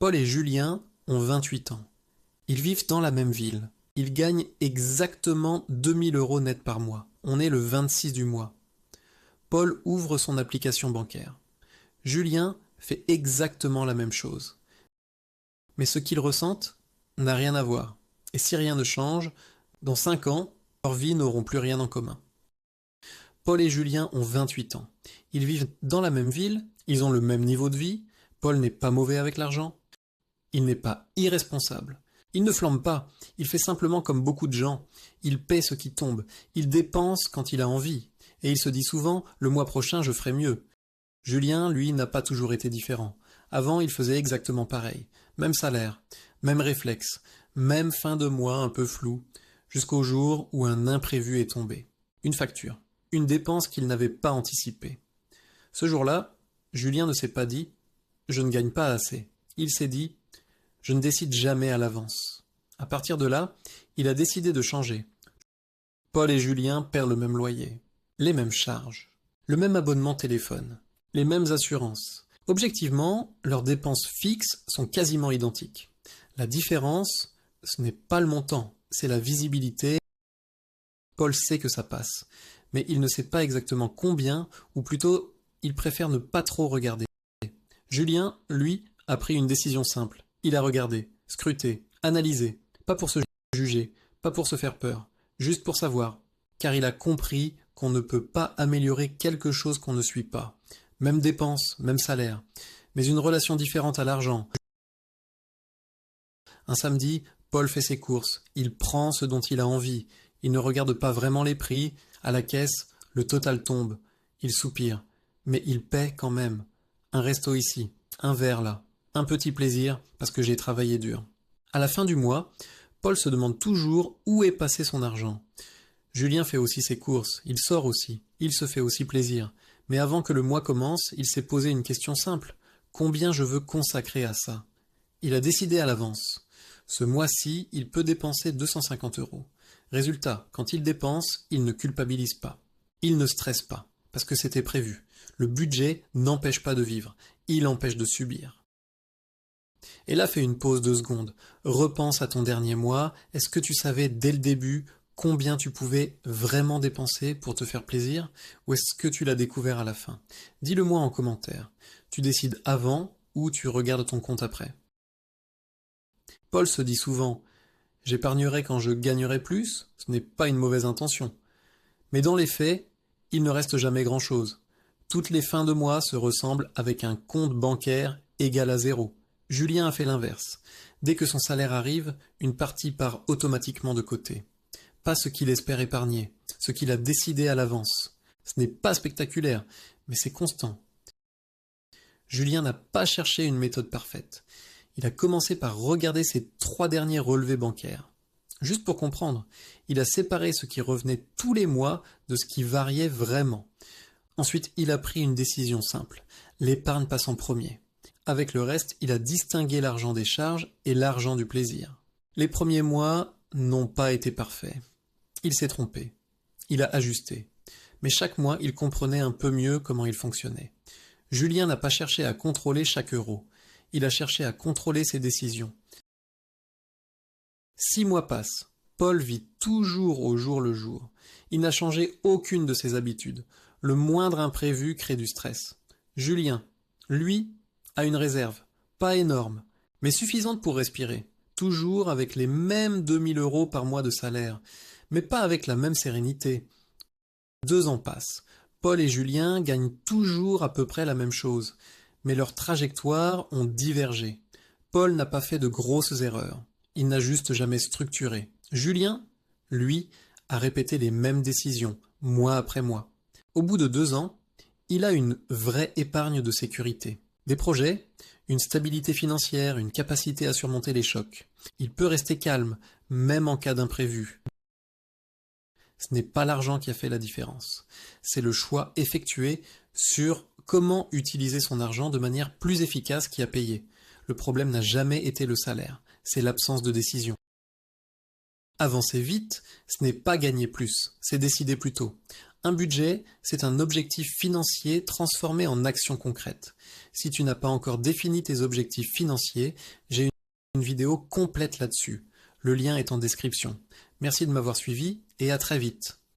Paul et Julien ont 28 ans. Ils vivent dans la même ville. Ils gagnent exactement 2000 € net par mois. On est le 26 du mois. Paul ouvre son application bancaire. Julien fait exactement la même chose. Mais ce qu'ils ressentent n'a rien à voir. Et si rien ne change, dans 5 ans, leurs vies n'auront plus rien en commun. Paul et Julien ont 28 ans. Ils vivent dans la même ville, ils ont le même niveau de vie. Paul n'est pas mauvais avec l'argent. Il n'est pas irresponsable. Il ne flambe pas, il fait simplement comme beaucoup de gens. Il paie ce qui tombe, il dépense quand il a envie. Et il se dit souvent « le mois prochain je ferai mieux ». Julien, lui, n'a pas toujours été différent. Avant, il faisait exactement pareil. Même salaire, même réflexe, même fin de mois un peu flou, jusqu'au jour où un imprévu est tombé. Une facture, une dépense qu'il n'avait pas anticipée. Ce jour-là, Julien ne s'est pas dit « je ne gagne pas assez ». Il s'est dit « je ne décide jamais à l'avance ». À partir de là, il a décidé de changer. Paul et Julien paient le même loyer, les mêmes charges, le même abonnement téléphone, les mêmes assurances. Objectivement, leurs dépenses fixes sont quasiment identiques. La différence, ce n'est pas le montant, c'est la visibilité. Paul sait que ça passe, mais il ne sait pas exactement combien, ou plutôt, il préfère ne pas trop regarder. Julien, lui, a pris une décision simple. Il a regardé, scruté, analysé, pas pour se juger, pas pour se faire peur, juste pour savoir, car il a compris qu'on ne peut pas améliorer quelque chose qu'on ne suit pas. Même dépense, même salaire, mais une relation différente à l'argent. Un samedi, Paul fait ses courses, il prend ce dont il a envie, il ne regarde pas vraiment les prix, à la caisse, le total tombe, il soupire, mais il paie quand même. Un resto ici, un verre là, un petit plaisir parce que j'ai travaillé dur. À la fin du mois, Paul se demande toujours où est passé son argent. Julien fait aussi ses courses, il sort aussi, il se fait aussi plaisir. Mais avant que le mois commence, il s'est posé une question simple. Combien je veux consacrer à ça? Il a décidé à l'avance. Ce mois-ci, il peut dépenser 250 €. Résultat, quand il dépense, il ne culpabilise pas. Il ne stresse pas, parce que c'était prévu. Le budget n'empêche pas de vivre, il empêche de subir. Et là, fais une pause 2 secondes. Repense à ton dernier mois. Est-ce que tu savais dès le début combien tu pouvais vraiment dépenser pour te faire plaisir, ou est-ce que tu l'as découvert à la fin? Dis-le moi en commentaire. Tu décides avant ou tu regardes ton compte après? Paul se dit souvent « j'épargnerai quand je gagnerai plus », ce n'est pas une mauvaise intention. Mais dans les faits, il ne reste jamais grand-chose. Toutes les fins de mois se ressemblent avec un compte bancaire égal à 0. Julien a fait l'inverse. Dès que son salaire arrive, une partie part automatiquement de côté. Pas ce qu'il espère épargner, ce qu'il a décidé à l'avance. Ce n'est pas spectaculaire, mais c'est constant. Julien n'a pas cherché une méthode parfaite. Il a commencé par regarder ses 3 derniers relevés bancaires. Juste pour comprendre, il a séparé ce qui revenait tous les mois de ce qui variait vraiment. Ensuite, il a pris une décision simple. L'épargne passe en premier. Avec le reste, il a distingué l'argent des charges et l'argent du plaisir. Les premiers mois n'ont pas été parfaits. Il s'est trompé. Il a ajusté. Mais chaque mois, il comprenait un peu mieux comment il fonctionnait. Julien n'a pas cherché à contrôler chaque euro. Il a cherché à contrôler ses décisions. 6 mois passent. Paul vit toujours au jour le jour. Il n'a changé aucune de ses habitudes. Le moindre imprévu crée du stress. Julien, lui, a une réserve. Pas énorme, mais suffisante pour respirer. Toujours avec les mêmes 2000 € par mois de salaire. Mais pas avec la même sérénité. 2 ans passent. Paul et Julien gagnent toujours à peu près la même chose, mais leurs trajectoires ont divergé. Paul n'a pas fait de grosses erreurs. Il n'a juste jamais structuré. Julien, lui, a répété les mêmes décisions, mois après mois. Au bout de 2 ans, il a une vraie épargne de sécurité. Des projets, une stabilité financière, une capacité à surmonter les chocs. Il peut rester calme, même en cas d'imprévu. Ce n'est pas l'argent qui a fait la différence. C'est le choix effectué sur comment utiliser son argent de manière plus efficace qui a payé. Le problème n'a jamais été le salaire, c'est l'absence de décision. Avancer vite, ce n'est pas gagner plus, c'est décider plus tôt. Un budget, c'est un objectif financier transformé en action concrète. Si tu n'as pas encore défini tes objectifs financiers, j'ai une vidéo complète là-dessus. Le lien est en description. Merci de m'avoir suivi et à très vite.